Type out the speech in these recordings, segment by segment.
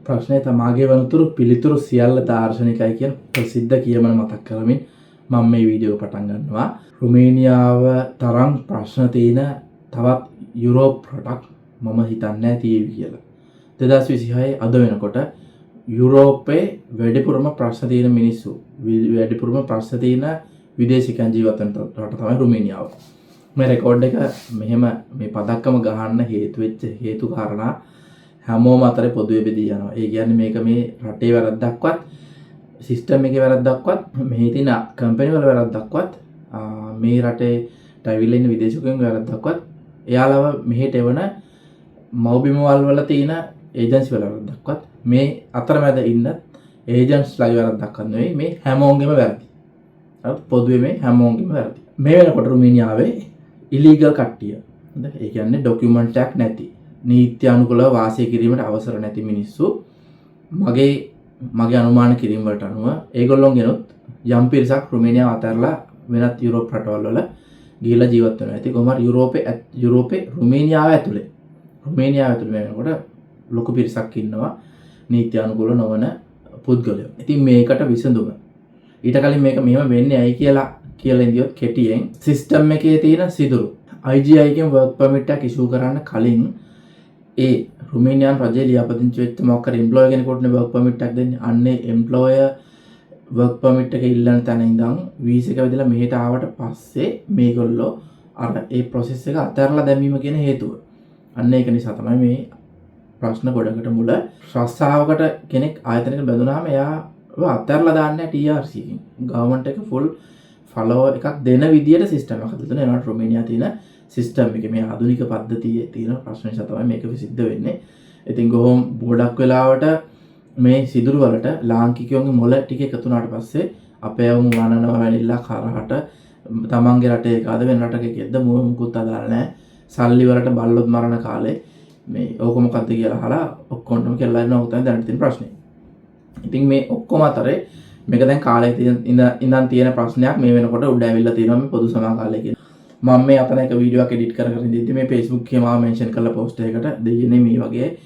ප්‍රශ්නය තමාගේ වනතුරු පිළිතුරු සියල්ල දාර්ශනිකයි කියන ප්‍රසිද්ධ කියමන මතක් කරමින් මම මේ වීඩියෝ පටන් ගන්නවා. රුමේනියාව තරම් ප්‍රශ්න තියෙන තවත් යුරෝප් රටක් මම හිතන්නේ තියෙවි කියලා. 2026 අද වෙනකොට යුරෝපයේ වැඩිපුරම ප්‍රශ්න තියෙන මිනිස්සු වැඩිපුරම ප්‍රශ්න තියෙන විදේශිකයන් ජීවත් වෙන රට තමයි රුමේනියාව. මේ රෙකෝඩ් එක මෙහෙම මේ පදක්කම ගහන්න හේතු වෙච්ච හේතු කාරණා හැමෝම අතරේ පොදුවේ බෙදී යනවා. ඒ කියන්නේ මේක මේ රටේ වැරද්දක්වත් සිස්ටම් එකේ වැරද්දක්වත් මෙහි තියෙන කම්පැනි වල වැරද්දක්වත් මේ රටේ ටැවිල් ඉන්න විදේශිකයන්ගේ වැරද්දක්වත් එයාලව මෙහෙට එවන මව්බිමවල් වල තියෙන ඒජන්සි වල වැරද්දක්වත් මේ අතරමැද ඉන්න ඒජන්ට්ස්ලාගේ වැරද්දක්වත් නෙවෙයි මේ හැමෝගෙම වැරදි. පොදුවේ මේ හැමෝගෙම වැරදි. මේ වෙනකොට රුමේනියාවේ ඉලීගල් කට්ටිය. හොඳ ඒ කියන්නේ ડોකියුමන්ට් එකක් නැති නීත්‍ය අනුකූලව වාසය කිරීමට අවසර නැති මිනිස්සු මගේ අනුමාන කිරීම වලට අනුව ඒගොල්ලොන්ගෙනුත් යම් පිරිසක් රුමේනියාව අතහැරලා වෙනත් යුරෝප් රටවල් වල ගිහිලා ජීවත් වෙනවා. ඉතින් කොහොම හරි යුරෝපේ රුමේනියාව ඇතුලේ වෙනකොට ලොකු පිරිසක් ඉන්නවා නීත්‍ය අනුකූල නොවන පුද්ගලයෝ. ඉතින් මේකට විසඳුම ඊට කලින් මේක මෙහෙම වෙන්නේ ඇයි කියලා ඉඳියොත් කෙටියෙන් සිස්ටම් එකේ තියෙන සිදුරු IGI එකෙන් වර්ක් පර්මිට් එකක් ඉෂුව කරන්න කලින් ඒ රුමේනියානු රජයේ ලියාපදිංචි වෙච්ච මොකක් හරි එම්ප්ලොයර් කෙනෙකුට වර්ක් පර්මිට් එකක් දෙන්නේ. අන්නේ එම්ප්ලොයර් වර්ක් පර්මිට් එක ඉල්ලන තැන ඉඳන් වීසා එක වෙදලා මෙහෙට ආවට පස්සේ මේගොල්ලෝ අර ඒ ප්‍රොසෙස් එක අතහැරලා දැමීම කියන හේතුව. අන්න ඒක නිසා තමයි මේ ප්‍රශ්න ගොඩකට මුල රස්සාවකට කෙනෙක් ආයතනයකට බැඳුනහම එයාව අතහැරලා දාන්නේ TRC එකෙන්. ගවර්න්මන්ට් එක ෆුල් ෆලෝ එකක් දෙන විදියට සිස්ටම් එකක් හදලා තියෙනවා. ඒකට රුමේනියාවේ තියෙන සිස්ටම් එකේ මේ ආධුනික පද්ධතියේ තියෙන ප්‍රශ්න නිසා තමයි මේක සිද්ධ වෙන්නේ. ඉතින් කොහොම ගොඩක් වෙලාවට මේ සිදුරු වලට ලාංකිකයන්ගේ මොළ ටික එකතු වුණාට පස්සේ අපේවම වනනවා වැලිලා කරහට තමන්ගේ රටේ එකද වෙන රටක එකද මුකුත් අදාළ නැහැ. සල්ලි වලට බල්ලොත් මරණ කාලේ මේ ඕක මොකද්ද කියලා අහලා ඔක්කොන්ටම කියලා ඉන්නවා. උතන දැනට තියෙන ප්‍රශ්නේ. ඉතින් මේ ඔක්කොම අතරේ මේක දැන් කාලේ ඉඳන් තියෙන ප්‍රශ්නයක් මේ වෙනකොට උඩ ඇවිල්ලා තියෙනවා මේ පොදු සමාකාලය කියන. මම මේ අතන එක වීඩියෝ එකක් එඩිට් කර ඉඳිද්දි මේ Facebook එකේ මාව මෙන්ෂන් කරලා පෝස්ට් එකකට දෙයියනේ මේ වගේ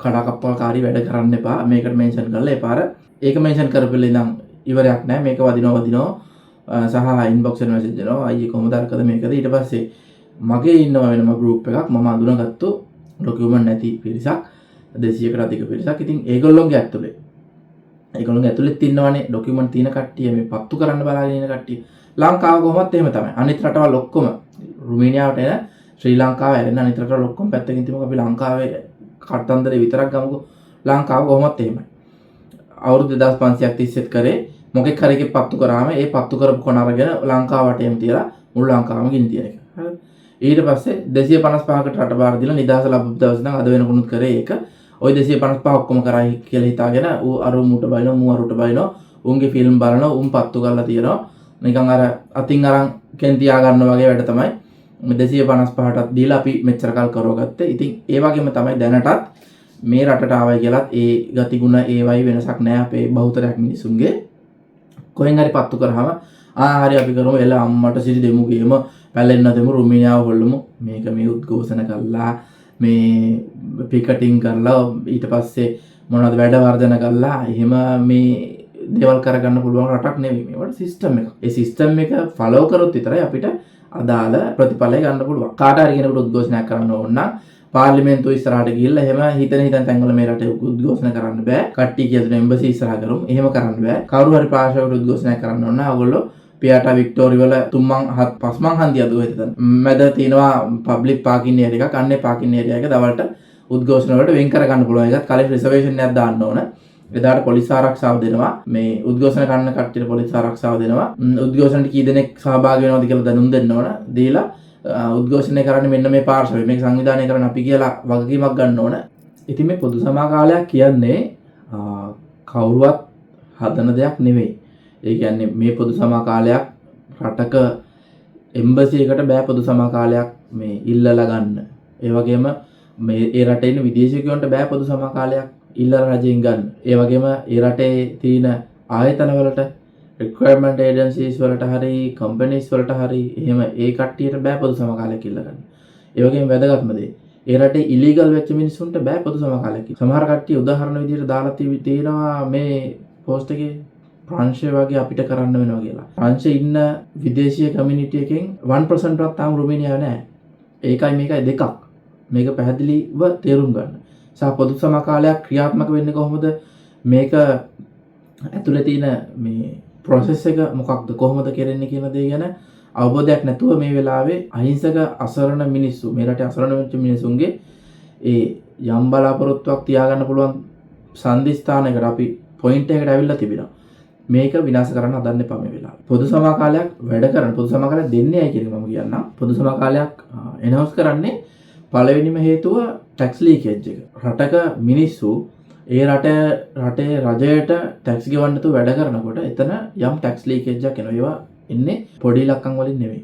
කඩාකප්පල්කාරී වැඩ කරන්න එපා මේකට මෙන්ෂන් කරලා එපාර ඒක මෙන්ෂන් කරපෙල ඉඳන් ඉවරයක් නැහැ මේක වදිනවා සහ ඉන්බොක්ස් එකේ මැසේජ් එනවා අයියේ කොහොමද අරකද මේකද ඊට පස්සේ මගේ ඉන්නවා වෙනම ගෲප් එකක් මම අඳුනගත්තු ડોකියුමන්ට් නැති පිරිසක් 200කට අධික පිරිසක්. ඉතින් ඒගොල්ලොන්ගේ ඇතුළෙත් ඉන්නවනේ ડોකියුමන්ට් තියෙන කට්ටිය මේ පත්තු කරන්න බලාගෙන ඉන්න කට්ටිය. ලංකාව කොහොමත් එහෙම තමයි. අනිත් රටවල් ඔක්කොම රුමේනියාවට එන ශ්‍රී ලංකාව ඇරෙන අනිත් රටවල් ඔක්කොම පැත්තකින් තියමුකෝ අපි ලංකාවේ කට්ටන්දරේ විතරක් ගමුකෝ. ලංකාව කොහොමත් එහෙමයි. අවුරුදු 2500ක් තිස්සෙත් කරේ මොකෙක් හරි එකක් පත්තු කරාම ඒ පත්තු කරපු කොන අරගෙන ලංකාවට එම් තියලා මුළු ලංකාවම ගිනි තියන එක. හරිද? ඊට පස්සේ 255කට රට බාර දීලා නිදහස ලැබපු දවස් ඉඳන් අද වෙනකුණුත් කරේ ඒක. ওই 255 ඔක්කොම කරයි කියලා හිතාගෙන ඌ අරු මුට බයිනෝ මූ අරුට බයිනෝ උන්ගේ ෆිල්ම් බලනවා උන් පත්තු කරලා තියනවා. නිකන් අර අතින් අරන් කෙන් තියා ගන්න වගේ වැඩ තමයි මේ 255ටත් දීලා අපි මෙච්චර කල් කරවගත්තේ. ඉතින් ඒ වගේම තමයි දැනටත් මේ රටට ආවයි කියලාත් ඒ ගතිගුණ ඒවයි වෙනසක් නැහැ අපේ බහුතරයක් මිනිසුන්ගේ. කොහෙන් හරි පත්තු කරාම හරි අපි කරමු එල අම්මට සිරි දෙමු ගේම පැලෙන්න දෙමු රුමේනියාව හොල්ලමු මේක මේ උද්ඝෝෂණ කරලා මේ පිකටින් කරලා ඊට පස්සේ මොනවද වැඩ වර්ධන කරලා එහෙම මේ දේවල් කරගන්න පුළුවන් රටක් නෙවෙයි. මේවට සිස්ටම් එකක්. ඒ සිස්ටම් එක ෆලෝ කරොත් විතරයි අපිට අදාළ ප්‍රතිඵලය ගන්න පුළුවන්. කාට හරි කෙනෙකුට උද්ඝෝෂණයක් කරන්න ඕන නම් පාර්ලිමේන්තුව ඉස්සරහට ගිහිල්ලා එහෙම හිතන තැන්වල මේ රටේ උද්ඝෝෂණ කරන්න බෑ. කට්ටිය කියන එම්බසි ඉස්සරහ කරමු. එහෙම කරන්න බෑ. කවුරු හරි පාර්ශවයට උද්ඝෝෂණයක් කරන්න ඕන නම් ඔයගොල්ලෝ පියාටා වික්ටෝරි වල 5මන් හන්දිය අදුව හිටතන. මැද තියෙනවා පබ්ලික් පාකින් ඒරියා එකක්. අන්නේ පාකින් ඒරියා එක දවල්ට උද්ඝෝෂණ වලට වෙන් කර ගන්න පුළුවන්. ඒකත් කලින් රිසර්වේෂන් එකක් දාන්න ඕන. එදාට පොලිස් ආරක්ෂාව දෙනවා. මේ උද්ඝෝෂණ කරන කට්ටියට පොලිස් ආරක්ෂාව දෙනවා. උද්ඝෝෂණයට කී දෙනෙක් සහභාගී වෙනවද කියලා දැනුම් දෙන්න ඕන. දීලා උද්ඝෝෂණය කරන්නේ මෙන්න මේ පාර්ශවය. මේක සංවිධානය කරන්න අපි කියලා වගකීමක් ගන්න ඕන. ඉතින් මේ පොදු සමාකාලයක් කියන්නේ කවුරුවත් හදන දෙයක් නෙවෙයි. ඒ කියන්නේ මේ පොදු සමාකාලයක් රටක එම්බසි එකට බෑ පොදු සමාකාලයක් මේ ඉල්ලලා ගන්න. ඒ වගේම මේ ඒ රටේ ඉන්න විදේශිකයන්ට බෑ පොදු සමාකාලයක් ඉල්ලලා රජයෙන් ගන්න. ඒ වගේම ඒ රටේ තියෙන ආයතන වලට රික්වයර්මන්ට් ඒජන්සීස් වලට හරි කම්පැනිස් වලට හරි එහෙම ඒ කට්ටියට බෑ පොදු සමාකාලයක් ඉල්ල ගන්න. ඒ වගේම වැදගත්ම දේ ඒ රටේ ඉලීගල් වෙච්ච මිනිස්සුන්ට බෑ පොදු සමාකාලයක්. සමහර කට්ටිය උදාහරණ විදිහට දාලා තියෙනවා මේ පෝස්ට් එකේ ප්‍රංශය වගේ අපිට කරන්න වෙනවා කියලා. ප්‍රංශයේ ඉන්න විදේශීය කමියුනිටි එකෙන් 1% වත් තාම රුමේනියාවේ නැහැ. ඒකයි මේකයි දෙකක්. මේක පැහැදිලිව තේරුම් ගන්න. සහ පොදු සමාකාලයක් ක්‍රියාත්මක වෙන්නේ කොහොමද? මේක ඇතුලේ තියෙන මේ process එක මොකක්ද? කොහොමද කරන්නේ කියන දේ ගැන අවබෝධයක් නැතුව මේ වෙලාවේ අහිංසක අසරණ මිනිස්සු මේ රටේ අසරණ වෙච්ච මිනිසුන්ගේ ඒ යම් බලාපොරොත්තුවක් තියාගන්න පුළුවන් සම්දිස්ථානයකට අපි පොයින්ට් එකකට ඇවිල්ලා තිබෙනවා. මේක විනාශ කරන්න හදන්න එපා මේ වෙලාවේ. පොදු සමාකාලයක් වැඩ කරන පොදු සමාකාලයක් දෙන්නේ ඇයි කියන මම කියන්නම්. පොදු සමාකාලයක් එනවුස් කරන්නේ පළවෙනිම හේතුව ටැක්ස් ලීකේජ් එක. රටක මිනිස්සු ඒ රටේ රජයට ටැක්ස් ගෙවන්න නැතුව වැඩ කරනකොට එතන යම් ටැක්ස් ලීකේජ් එකක් එනවා. ඒවා එන්නේ පොඩි ඉලක්කම් වලින් නෙවෙයි.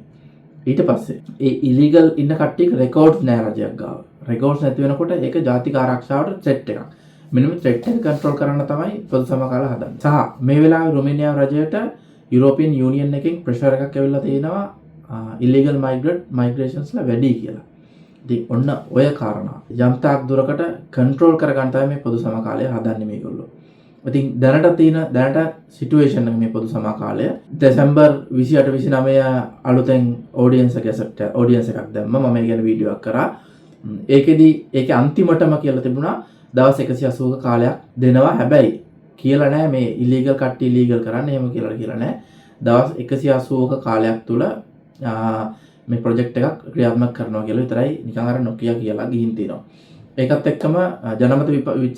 ඊට පස්සේ ඒ ඉලීගල් ඉන්න කට්ටියක රෙකෝඩ්ස් නෑ රජයක් ගාව. රෙකෝඩ්ස් නැති වෙනකොට ඒක ජාතික ආරක්ෂාවට ත්‍රෙට් එකක්. මෙන්න මේ ත්‍රෙට් එක කන්ට්‍රෝල් කරන්න තමයි පොදු සමාකාල හදන්නේ. සහ මේ වෙලාවේ රුමේනියාව රජයට යුරෝපියන් යූනියන් එකෙන් ප්‍රෙෂර් එකක් ඇවිල්ලා තියෙනවා ඉලීගල් මයිග්‍රේෂන්ස්ලා වැඩි කියලා. ඉතින් ඔන්න ඔය කාරණා යම් තාක් දුරකට කන්ට්‍රෝල් කරගන්න තමයි මේ පොදු සමාකාලය හදන්නේ මේගොල්ලෝ. ඉතින් දැනට සිටුේෂන් එක මේ පොදු සමාකාලය දෙසැම්බර් 28 29 අලුතෙන් ඔඩියන්ස් එකක් දැම්මා. මම ඒ ගැන වීඩියෝ එකක් කරා. ඒකේ අන්තිමටම කියලා තිබුණා දවස් 180ක කාලයක් දෙනවා. හැබැයි කියලා නෑ මේ ඉලීගල් කට්ටිය ඉලීගල් කරන්න එහෙම කියලා නෑ. දවස් 180ක කාලයක් තුල මේ ප්‍රොජෙක්ට් එකක් ක්‍රියාත්මක කරනවා කියලා විතරයි නිකන් අර නොකියා කියලා ගිහින් තියෙනවා. ඒකත් එක්කම ජනමත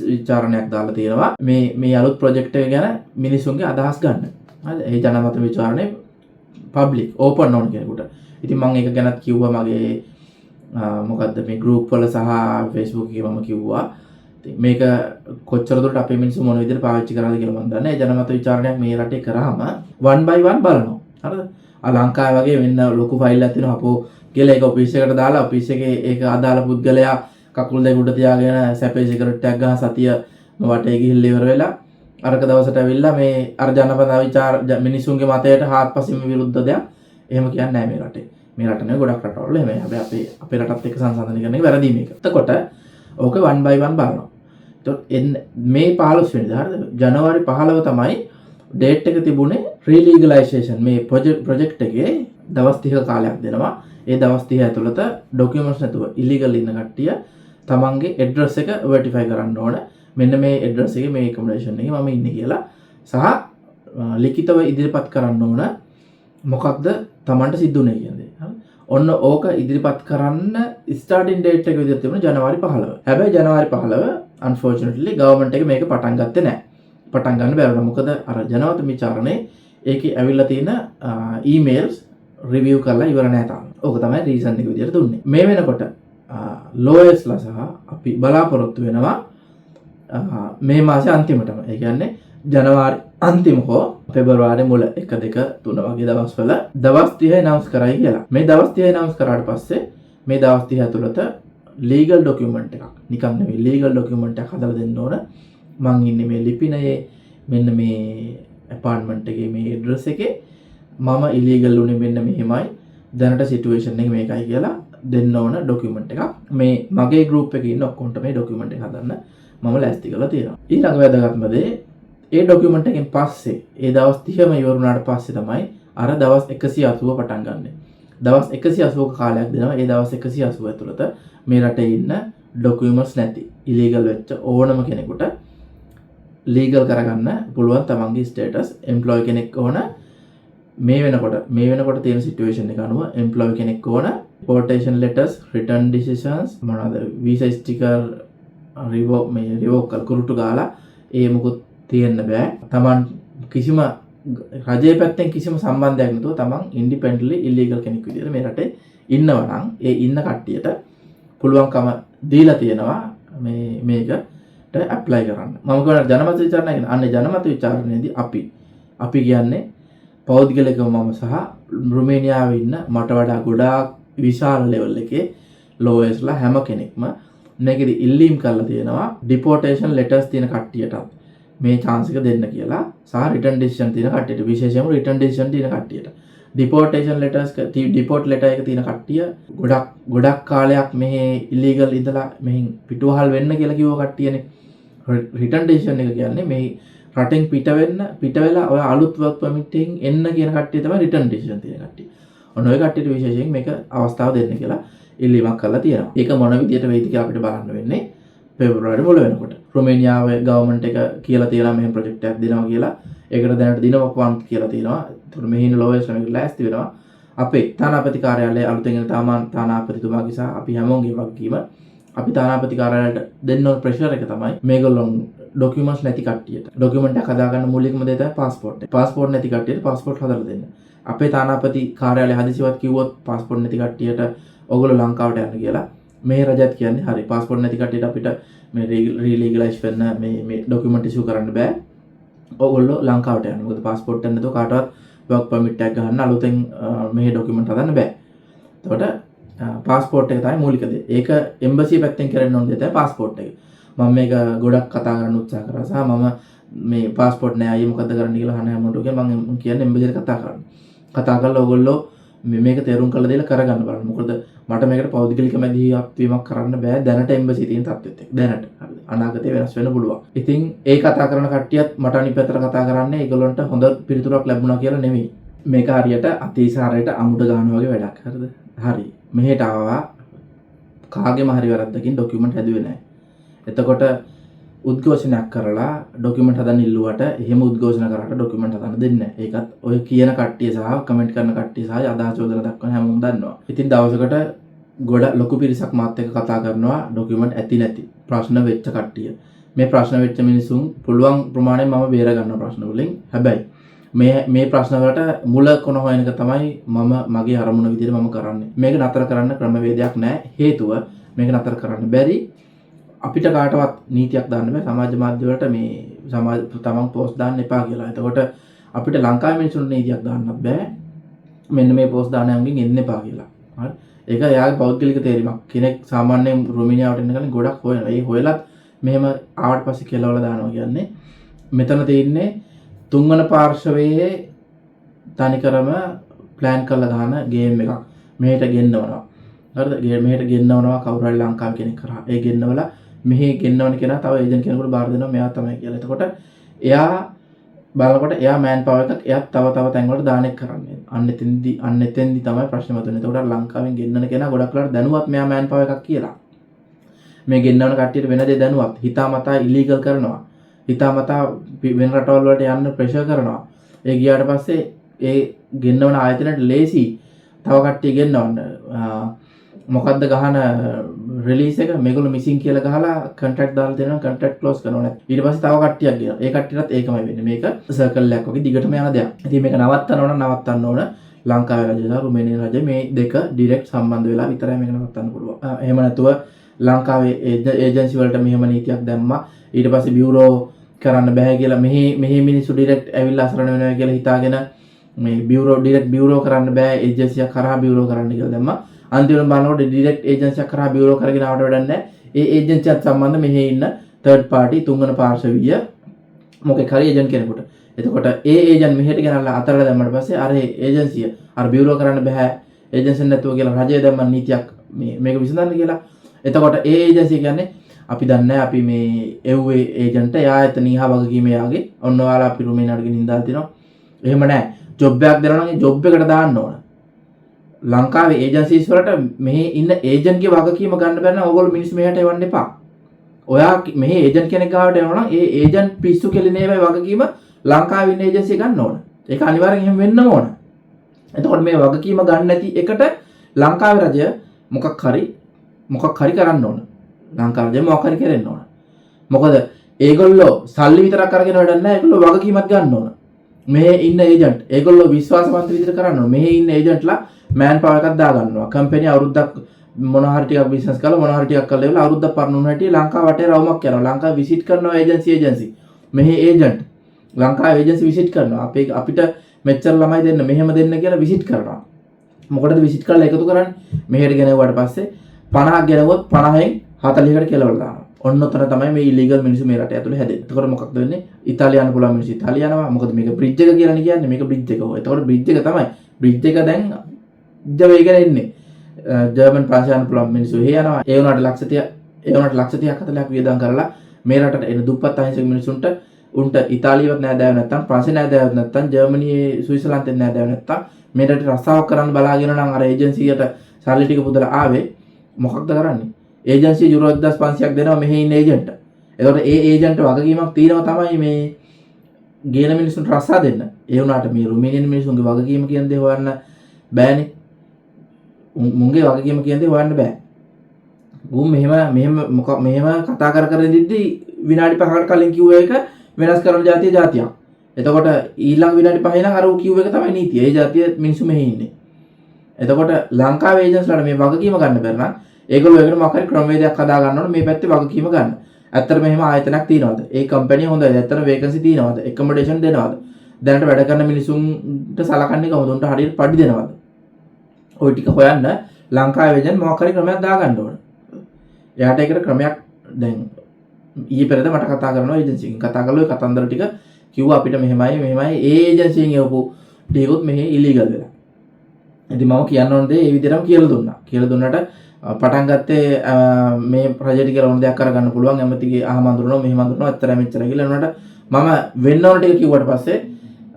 විචාරණයක් දාලා තියෙනවා මේ අලුත් ප්‍රොජෙක්ට් එක ගැන මිනිස්සුන්ගේ අදහස් ගන්න. හරිද? ඒ ජනමත විචාරණය පබ්ලික් ඕපන් ඕන කෙනෙකුට. ඉතින් මම ඒක ගැනත් කිව්වා මගේ මොකද්ද මේ ගෲප් වල සහ Facebook එකේ මම කිව්වා. ඉතින් මේක කොච්චර දුරට අපේ මිනිස්සු මොන විදිහට පාවිච්චි කරාද කියලා මම දන්නේ. ඒ ජනමත විචාරණයක් මේ රටේ කරාම 1 by 1 බලනවා. හරිද? ලංකාවේ වගේ වෙන්න ලොකු ෆයිල් එකක් තියෙනවා. අපෝ කියලා ඒක ඔෆිස් එකට දාලා ඔෆිස් එකේ ඒක අදාළ පුද්ගලයා කකුල් දෙක උඩ තියාගෙන සැපේ සිගරට් එකක් ගහන සතිය වටේ ගිහිල්ලා ඉවර වෙලා අරක දවසට ඇවිල්ලා මේ අර ජනපද විචාර මිනිසුන්ගේ මතයට හාත්පසින්ම විරුද්ධ දෙයක් එහෙම කියන්නේ නැහැ මේ රටේ. මේ රට නෙවෙයි ගොඩක් රටවල එහෙම. හැබැයි අපේ රටත් එක්ක සංසන්දනය කරන එක වැරදි මේක. එතකොට ඕක 1 by 1 බලනවා. එතකොට මේ 15 වෙනිදා හරිද? ජනවාරි 15 තමයි ඩේට් එක තිබුණේ රීලීගලයිසේෂන් මේ ප්‍රොජෙක්ට් එකේ දවස් 30 කාලයක් දෙනවා. ඒ දවස් 30 ඇතුළත ඩොකියුමන්ට්ස් නැතුව ඉලීගල් ඉන්න කට්ටිය තමන්ගේ ඇඩ්‍රස් එක වෙරිෆයි කරන්න ඕන. මෙන්න මේ ඇඩ්‍රස් එකේ මේ ඇකොමොඩේෂන් එකේ මම ඉන්නේ කියලා සහ ලිඛිතව ඉදිරිපත් කරන්න ඕන මොකක්ද තමන්ට සිද්ධුනේ කියන්නේ. හරි. ඔන්න ඕක ඉදිරිපත් කරන්න ස්ටාර්ටින් ඩේට් එක විදිහට තිබුණේ ජනවාරි 15. හැබැයි ජනවාරි 15 unfortunately ගවර්න්මන්ට් එක මේක පටන් ගත්තේ නැහැ. පටන් ගන්න බැරුණා. මොකද අර ජනවත විචාරණේ ඒකේ ඇවිල්ලා තියෙන ඊමේල්ස් රිවිව් කරලා ඉවර නැහැ තාම. ඕක තමයි රීසන් එක විදිහට දුන්නේ. මේ වෙනකොට ලෝයර්ස්ලා සහ අපි බලාපොරොත්තු වෙනවා මේ මාසේ අන්තිමටම. ඒ කියන්නේ ජනවාරි අන්තිම හෝ පෙබරවාරි මුල 1 2 3 වගේ දවස්වල දවස් 30 ඇනවුන්ස් කරයි කියලා. මේ දවස් 30 ඇනවුන්ස් කරාට පස්සේ මේ දවස් 30 ඇතුළත ලීගල් ඩොකියුමන්ට් එකක් නිකන් නෙවෙයි ලීගල් ඩොකියුමන්ට් එකක් හදලා දෙන්න ඕන. මං ඉන්නේ මේ ලිපිනයේ මෙන්න මේ ඇපාර්ට්මන්ට් එකේ මේ ඇඩ්‍රස් එකේ මම ඉලීගල් උනේ මෙන්න මෙහෙමයි දැනට සිටුේෂන් එක මේකයි කියලා දෙන්න ඕන ඩොකියුමන්ට් එකක්. මේ මගේ ගෲප් එකේ ඉන්න ඔක්කොන්ට මේ ඩොකියුමන්ට් එක හදන්න මම ලෑස්ති කරලා තියෙනවා. ඊළඟ වැදගත්ම දේ ඒ ඩොකියුමන්ට් එකෙන් පස්සේ ඒ දවස් 30ම ඉවර වුණාට පස්සේ තමයි අර දවස් 180 පටන් ගන්නෙ. දවස් 180ක කාලයක් දෙනවා. ඒ දවස් 180 ඇතුළත මේ රටේ ඉන්න ඩොකියුමන්ට්ස් නැති ඉලීගල් වෙච්ච ඕනම කෙනෙකුට ලීගල් කරගන්න පුළුවන් තමන්ගේ ස්ටේටස්. එම්ප්ලොයි කෙනෙක් ඕන මේ වෙනකොට තියෙන සිටුේෂන් එක අනුව එම්ප්ලොයි කෙනෙක් ඕන. ඩිපෝර්ටේෂන් ලෙටර්ස්, රිටර්න් ඩිසිෂන්ස් මොනවාද වීසා ස්ටිකර් රිවෝක් කරුටු ගාලා ඒ මුකුත් තියෙන්න බෑ. තමන් කිසිම රජයේ පැත්තෙන් කිසිම සම්බන්ධයක් නැතුව තමන් ඉන්ඩිපෙන්ඩන්ට්ලි ඉලීගල් කෙනෙක් විදිහට මේ රටේ ඉන්නවා නම් ඒ ඉන්න කට්ටියට පුළුවන්කම දීලා තියෙනවා මේකට ඇප්ලයි කරන්න. මම කියන ජනමත විචාරණය කියන්නේ අන්නේ ජනමත විචාරණයේදී අපි කියන්නේ පෞද්ගලිකව මම සහ රුමේනියාවේ ඉන්න මට වඩා ගොඩාක් විශාල ලෙවල් එකේ ලෝයර්ස්ලා හැම කෙනෙක්ම මේකෙදි ඉල්ලීම් කරලා තියෙනවා ඩිපෝර්ටේෂන් ලෙටර්ස් තියෙන කට්ටියටත් මේ chance එක දෙන්න කියලා සහ රිටර්න් ඩිසිෂන් තියෙන කට්ටියට විශේෂයෙන්ම රිටර්න් ඩිසිෂන් තියෙන කට්ටියට ඩිපෝටේෂන් ලෙටර්ස් ඩිපෝට් ලෙටර් එක තියෙන කට්ටිය ගොඩක් කාලයක් මෙහි ඉලීගල් ඉඳලා මෙහින් පිටුවහල් වෙන්න කියලා කිව්ව කට්ටියනේ. රිටර්න් ඩිසිෂන් එක කියන්නේ මේ රටෙන් පිට වෙලා ඔය අලුත් වර්ක් පර්මිට් එකෙන් එන්න කියන කට්ටිය තමයි රිටර්න් ඩිසිෂන් තියෙන කට්ටිය. ඔන්න ඔය කට්ටියට විශේෂයෙන් මේක අවස්ථාව දෙන්න කියලා ඉල්ලීමක් කරලා තියෙනවා. ඒක මොන විදියට වෙයිද කියලා අපිට බලන්න වෙන්නේ පෙබරවාරි මුල වෙනකොට. රුමේනියාවේ ගවර්න්මන්ට් එක කියලා තියෙනවා මෙහෙම ප්‍රොජෙක්ට් එකක් දෙනවා කියලා. ඒකට දැනට දිනමක් වන් කියලා තියෙනවා. ඒතකොට මෙහින ලෝයස් ශ්‍රමික ලෑස්ති වෙනවා. අපේ තානාපති කාර්යාලයේ අලුතෙන් එන තානාපතිතුමාගේ සහ අපි හැමෝගේ වගකීම අපි තානාපති කාර්යාලයට දෙන්න ඕන ප්‍රෙෂර් එක තමයි මේගොල්ලොන් ඩොකියුමන්ට්ස් නැති කට්ටියට ඩොකියුමන්ට් එක හදාගන්න මූලිකම දේ තමයි පාස්පෝර්ට් එක. පාස්පෝර්ට් නැති කට්ටියට පාස්පෝර්ට් හදලා දෙන්න. අපේ තානාපති කාර්යාලය හදිසියවත් කිව්වොත් පාස්පෝර්ට් නැති කට්ටියට ඔයගොල්ලෝ ලංකාවට යන්න කියලා. මේ රජත් කියන්නේ හරි පාස්පෝර්ට් නැති කට්ටියට අපිට මේ රීලීගලයිස් වෙන්න මේ ඩොකියුමන්ට් ඉෂුව කරන්න බෑ. ඔයගොල්ලෝ ලංකාවට යන්න. මොකද පාස්පෝර්ට් එක නැතුව කාටවත් වර්ක් පර්මිට් එකක් ගන්න අලුතෙන් මේ ඩොකියුමන්ට් හදන්න බෑ. එතකොට පාස්පෝර්ට් එක තමයි මූලික දේ. ඒක එම්බසි පැත්තෙන් කරන්න ඕන දේ තමයි පාස්පෝර්ට් එක. මම මේක ගොඩක් කතා කරන්න උත්සාහ කරා සහ මම මේ පාස්පෝර්ට් නෑ අයියේ මොකද්ද කරන්න කියලා අහන හැමෝටම මම කියන්නේ එම්බසියට කතා කරන්න. කතා කරලා ඔයගොල්ලෝ මේක තේරුම් කරලා දෙලා කරගන්න බලන්න. මොකද මට මේකට පෞද්ගලික මැදිහත් වීමක් කරන්න බෑ දැනට එම්බසි තියෙන තත්ත්වෙත් එක්ක. දැනට. හරිද? අනාගතේ වෙනස් වෙන්න පුළුවන්. ඉතින් ඒ කතා කරන කට්ටියත් මට අනිත් පැත්තට කතා කරන්නේ ඒගොල්ලන්ට හොඳ පිළිතුරක් ලැබුණා කියලා නෙමෙයි. මේක හරියට අතිසාරයට අමුඩ ගන්නවා වගේ වැඩක්. හරිද? හරි. මෙහෙට ආවා කාගේම හරි වැරද්දකින් ඩොකියුමන්ට් හැදුවේ නැහැ. එතකොට උද්ඝෝෂණයක් කරලා ඩොකියුමන්ට් හදන්න ඉල්ලුවට එහෙම උද්ඝෝෂණ කරාට ඩොකියුමන්ට් හදන්න දෙන්නේ නැහැ. ඒකත් ඔය කියන කට්ටිය සහ කමෙන්ට් කරන කට්ටිය සහ අදහස් යොදලා දක්වන හැමෝම දන්නවා. ඉතින් දවසකට ලොකු පිරිසක් මාත් එක්ක කතා කරනවා ඩොකියුමන්ට් ඇති නැති ප්‍රශ්න වෙච්ච කට්ටිය. මේ ප්‍රශ්න වෙච්ච මිනිසුන් පුළුවන් ප්‍රමාණයෙන් මම බේර ගන්න ප්‍රශ්න වලින්. හැබැයි මේ ප්‍රශ්න වලට මුල කොන හොයන එක තමයි මගේ අරමුණ විදිහට මම කරන්නේ. මේක නතර කරන්න ක්‍රමවේදයක් නැහැ. හේතුව මේක නතර කරන්න බැරි අපිට කාටවත් නීතියක් දාන්න බෑ. සමාජ මාධ්‍ය වලට මේ තමන් පෝස්ට් දාන්න එපා කියලා. එතකොට අපිට ලංකාවේ මිනිස්සුන්ට නීතියක් දාන්නත් බෑ. මෙන්න මේ පෝස්ට් දාන අයන්ගෙන් එන්න එපා කියලා. හරි. ඒක එයාගේ පෞද්ගලික තේරීමක්. කෙනෙක් සාමාන්‍යයෙන් රුමේනියාවට එන්න කලින් ගොඩක් හොයනවා. ඒ හොයලත් මෙහෙම ආවට පස්සේ කෙලවල දානවා කියන්නේ මෙතන තියෙන්නේ තුන්වන පාර්ශවයේ තනිකරම ප්ලෑන් කරලා ගන්න ගේම් එකක්. මෙහෙට ගෙන්නවනවා. හරිද? මෙහෙට ගෙන්නවනවා කවුරු හරි ලංකාවේ කෙනෙක් කරා. ඒ ගෙන්නවලා මෙහෙ ගෙන්නවන කෙනා තව ඒජන්ට් කෙනෙකුට බාර දෙනවා මෙයා තමයි කියලා. එතකොට එයා බලනකොට එයා මෑන් පවර් එකක් එයා තව තැන් වලට දානෙක් කරන්නේ. අන්න එතෙන්දි තමයි ප්‍රශ්නේ මතුවෙන්නේ. එතකොට ලංකාවෙන් ගෙන්නන කෙනා ගොඩක් වෙලාවට දැනුවත් මෙයා මෑන් පවර් එකක් කියලා. මේ ගෙන්නවන කට්ටියට වෙන දේ දැනුවත්. හිතාමතා ඉලීගල් කරනවා. හිතාමතා වෙන රටවල් වලට යන්න ප්‍රෙෂර් කරනවා. ඒ ගියාට පස්සේ ඒ ගෙන්නවන ආයතනයට ලේසි තව කට්ටිය ගෙන්නවන්න. මොකද්ද ගහන රිලීස් එක මේගොල්ලෝ මිසින් කියලා ගහලා කොන්ට්‍රැක්ට් දාලා දෙනවා කොන්ට්‍රැක්ට් ක්ලෝස් කරනවා නැත්නම් ඊට පස්සේ තව කට්ටියක් ගෙනවා. ඒ කට්ටියටත් ඒකමයි වෙන්නේ. මේක සර්කල් එකක් වගේ දිගටම යන දෙයක්. ඉතින් මේක නවත්තන්න ඕන ලංකාවේ රජය සහ රුමේනියාවේ රජය මේ දෙක ඩිරෙක්ට් සම්බන්ධ වෙලා විතරයි මේක නවත්තන්න පුළුවන්. එහෙම නැතුව ලංකාවේ ඒජන්සි වලට මෙහෙම නීතියක් දැම්මා. ඊට පස්සේ බියුරෝ කරන්න බෑ කියලා මෙහි මිනිස්සු ඩිරෙක්ට් ඇවිල්ලා අසරණ වෙනවා කියලා හිතාගෙන මේ බියුරෝ කරන්න බෑ ඒජන්සියක් කරා බියුරෝ කරන්න කියලා දැම්මා. අන්තිමට බලනකොට ඩිරෙක්ට් ඒජන්සියක් කරා බියුරෝ කරගෙන ආවට වැඩක් නැහැ. ඒ ඒජන්සියත් සම්බන්ධ මෙහි ඉන්න තර්ඩ් පාර්ටි තුන්වන පාර්ශවීය මොකෙක් හරි ඒජන්ට් කෙනෙකුට. එතකොට ඒ ඒජන්ට් මෙහෙට ගෙනල්ලා අතරලා දැම්මට පස්සේ අර ඒජන්සිය අර බියුරෝ කරන්න බෑ ඒජන්සි නැතුව කියලා රජය දැම්ම නීතියක් මේක විසඳන්න කියලා. එතකොට ඒ ඒජන්සිය කියන්නේ අපි දන්නේ අපි මේ එව්වේ ඒජන්ට් එයා එතන ඉහා වගකීම යාගේ ඔන්න ඔයාලා අපි රුමේනියාවට ගෙනින් දාලා තිනවා. එහෙම නැහැ. ජොබ් එකක් දෙනවා නම් ඒ ජොබ් එකට දාන්න ඕන. ලංකාවේ ඒජන්සිස් වලට මෙහි ඉන්න ඒජන්ට්ගේ වගකීම ගන්න බැරි නම් ඕගොල්ලෝ මිනිස්සු මෙහෙට එවන්න එපා. ඔයා මෙහි ඒජන්ට් කෙනෙක් ගාවට එනවා නම් ඒ ඒජන්ට් පිස්සු කෙලිනේ වගකීම ලංකාවේ ඉන්න ඒජන්සිය ගන්න ඕන. ඒක අනිවාර්යෙන් එහෙම වෙන්නම ඕන. එතකොට මේ වගකීම ගන්න නැති එකට ලංකාවේ රජය මොකක් හරි කරන්න ඕන. ලංකාවේ රජය මොකක් හරි කරන්න ඕන. මොකද ඒගොල්ලෝ සල්ලි විතරක් අරගෙන වැඩක් නැහැ. ඒගොල්ලෝ වගකීමක් ගන්න ඕන. මෙහි ඉන්න ඒජන්ට් ඒගොල්ලෝ විශ්වාසවන්ත විදිහට කරන්න ඕන. මෙහි ඉන්න ඒජන්ට්ලා මෑන් පවර් එකක් දා ගන්නවා. කම්පැනි අවුරුද්දක් මොනවා හරි ටිකක් බිස්නස් කරලා මොනවා හරි ටිකක් කරලා ඉවරලා අවුරුද්දක් පරණ වුණ හැටි ලංකාව වටේ රවුමක් යනවා. ලංකාව විසිට් කරනවා ඒජන්සි. මෙහි ඒජන්ට් ලංකාවේ ඒජන්සි විසිට් කරනවා. අපිට මෙච්චර ළමයි දෙන්න මෙහෙම දෙන්න කියලා විසිට් කරනවා. මොකටද විසිට් කරලා එකතු කරන්නේ? මෙහෙට ගෙනවුවාට පස්සේ 50ක් ගෙනවුවොත් 50න් 40කට කෙලවලා දානවා. ඔන්න ඔතන තමයි මේ ඉලීගල් මිනිස්සු මේ රට ඇතුලේ හැදෙන්නේ. එතකොට මොකක්ද වෙන්නේ? ඉතාලියානු පුළුවන් මිනිස්සු ඉතාලිය යනවා. මොකද මේක බ්‍රිජ් එක කියලානේ කියන්නේ. මේක බ්‍රිජ් එක. එතකොට බ්‍රිජ් එක තමයි බ්‍රිජ් එක දැන් ඉජ්ජ වේගෙන එන්නේ. ජර්මන් පාෂා යන පුළුවන් මිනිස්සු එහෙ යනවා. ඒ වුණාට ලක්ෂ 30ක් 40ක් වියදම් කරලා මේ රටට එන දුප්පත් අහිංසක මිනිසුන්ට උන්ට ඉතාලියවත් නෑදෑයෝ නැත්තම් ප්‍රංශ නෑදෑයෝ නැත්තම් ජර්මනියේ ස්විට්සර්ලන්තෙන් නෑදෑයෝ නැත්තම් මේ රටට රස්සාවක් කරන්න බලාගෙන නම් අර ඒජන්සියට සල්ලි ටික පුදලා ආවේ මොකක්ද කරන්නේ? ඒජන්සිය යුරෝ 1500ක් දෙනවා මෙහි ඉන්න ඒජන්ට්. එතකොට ඒ ඒජන්ට් වගකීමක් තියෙනවා තමයි මේ ගේන මිනිසුන්ට රස්සා දෙන්න. ඒ වුණාට මේ රුමේනියන් මිනිසුන්ගේ වගකීම කියන දේ හොයන්න බෑනේ. මුන්ගේ වගකීම කියන දේ හොයන්න බෑ. උන් මෙහෙම කතා කර ඉඳිද්දි විනාඩි 5කට කලින් කිව්ව එක වෙනස් කරන જાතියක්. එතකොට ඊළඟ විනාඩි 5 ඉඳන් අර ඌ කිව්ව එක තමයි නීතිය. ඒ જાතිය මිනිස්සු මෙහි ඉන්නේ. එතකොට ලංකාවේ ඒජන්ස්ලාට මේ වගකීම ගන්න බැර නම් ඒගොල්ලෝ ඒකට මොකක් හරි ක්‍රමවේදයක් හදා ගන්න ඕනේ මේ පැත්තේ වගකීම ගන්න. ඇත්තට මෙහෙම ආයතනයක් තියනවාද? ඒ කම්පැනි හොඳයි. ඇත්තට වේකන්සි තියනවාද? එකමඩේෂන් දෙනවාද? දැනට වැඩ කරන මිනිසුන්ට සලකන්නේ කොහොමද? උන්ට හරියට පඩි දෙනවද? ওই ටික හොයන්න ලංකාවේ ඒජන්ට් මොකක් හරි ක්‍රමයක් දා ගන්න ඕනේ. එයාට ඒකට ක්‍රමයක් දැන් ඊයේ පෙරේද මට කතා කරනවා ඒජන්සියෙන් කතා කළා ඔය කතන්දර ටික කිව්වා අපිට මෙහෙමයි ඒ ඒජන්සියෙන් එවපු ටිකකුත් මෙහි ඉලීගල් වෙලා. ඉතින් මම කියන්න ඕන දේ ඒ විදිහටම කියලා දුන්නා. කියලා දුන්නට පටන් ගත්තේ මේ ප්‍රොජෙක්ට් එක ඕන දෙයක් කරගන්න පුළුවන් ඇමතිගේ අහමඳුරනවා මෙහෙම අඳුරනවා ඇත්තට මෙච්චර කියලා නේද මම වෙන්න ඕන ටික කිව්වට පස්සේ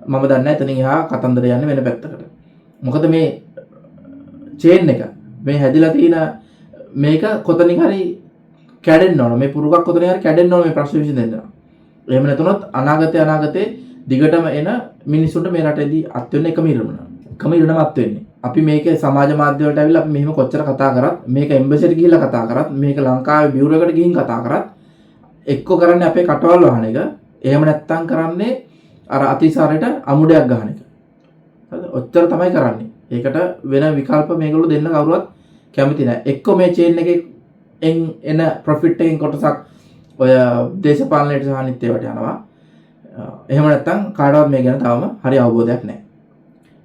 මම දන්නේ නැහැ එතනින් එහා කතන්දර යන්නේ වෙන පැත්තකට. මොකද මේ චේන් එක මේ හැදිලා තියෙන මේක කොතනින් හරි කැඩෙන්න ඕන. මේ පුරුකක් කොතනින් හරි කැඩෙන්න ඕන මේ ප්‍රශ්න විසඳෙන්න. එහෙම නැතුනොත් අනාගතේ දිගටම එන මිනිස්සුන්ට මේ රටේදී අත් වෙන එකම ඉරමුණ. එකම ඉරණම අත් වෙන්නේ. අපි මේක සමාජ මාධ්‍ය වලට ඇවිල්ලා අපි මෙහෙම කොච්චර කතා කරත් මේක එම්බසියට ගිහිල්ලා කතා කරත් මේක ලංකාවේ බියුරෝ එකට ගිහින් කතා කරත් එක්ක කරන්නේ අපේ කටවල් වහන එක. එහෙම නැත්තම් කරන්නේ අර අතිසාරයට අමුඩයක් ගහන එක. හරිද? ඔච්චර තමයි කරන්නේ. ඒකට වෙන විකල්ප මේගොල්ලෝ දෙන්න කවුරුවත් කැමති නැහැ. එක්ක මේ චේන් එකේ එන ප්‍රොෆිට් එකෙන් කොටසක් ඔය දේශපාලනයට සහ අනිත් ඒවාට යනවා. එහෙම නැත්තම් කාටවත් මේ ගැන තාම හරි අවබෝධයක් නැහැ.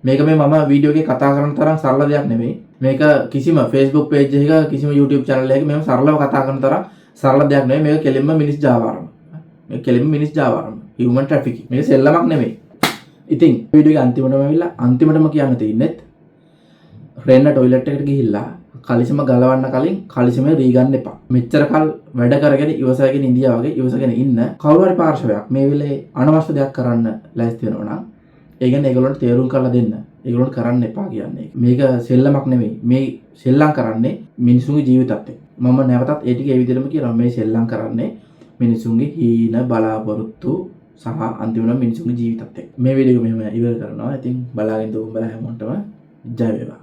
මේක මේ මම වීඩියෝ එකේ කතා කරන තරම් සරල දෙයක් නෙමෙයි. මේක කිසිම Facebook page එකක කිසිම YouTube channel එකක මෙහෙම සරලව කතා කරන තරම් සරල දෙයක් නෙමෙයි. මේක කෙලින්ම මිනිස් ජාවාරම. මේක කෙලින්ම මිනිස් ජාවාරම. human trafficking. මේක සෙල්ලමක් නෙමෙයි. ඉතින් වීඩියෝ එක අන්තිමටම ඇවිල්ලා අන්තිමටම කියන්න තියෙන්නේ රෙන්න টয়ලට් එකට ගිහිල්ලා කලිසම ගලවන්න කලින් කලිසමේ දී ගන්න එපා. මෙච්චර කල් වැඩ කරගෙන ඉවසගෙන ඉන්දියා වගේ ඉවසගෙන ඉන්න කවුරු හරි පාර්ශවයක් මේ වෙලේ අනවශ්‍ය දෙයක් කරන්න ලෑස්ති වෙනවා නම් ඒ කියන්නේ ඒගොල්ලන්ට තේරුම් කරලා දෙන්න. ඒගොල්ලන්ට කරන්න එපා කියන්නේ. මේක සෙල්ලමක් නෙමෙයි. මේ සෙල්ලම් කරන්නේ මිනිසුන්ගේ ජීවිතත් එක්ක. මම නැවතත් ඒ ටික ඒ විදිහටම කියනවා. මේ සෙල්ලම් කරන්නේ මිනිසුන්ගේ හීන බලාපොරොත්තු සහ අන්තිමට මිනිසුන්ගේ ජීවිතත් එක්ක. මේ වීඩියෝ එක මෙහෙම ඉවර කරනවා. ඉතින් බලාගෙන ඉඳපු උඹලා හැමෝටම ජය වේවා.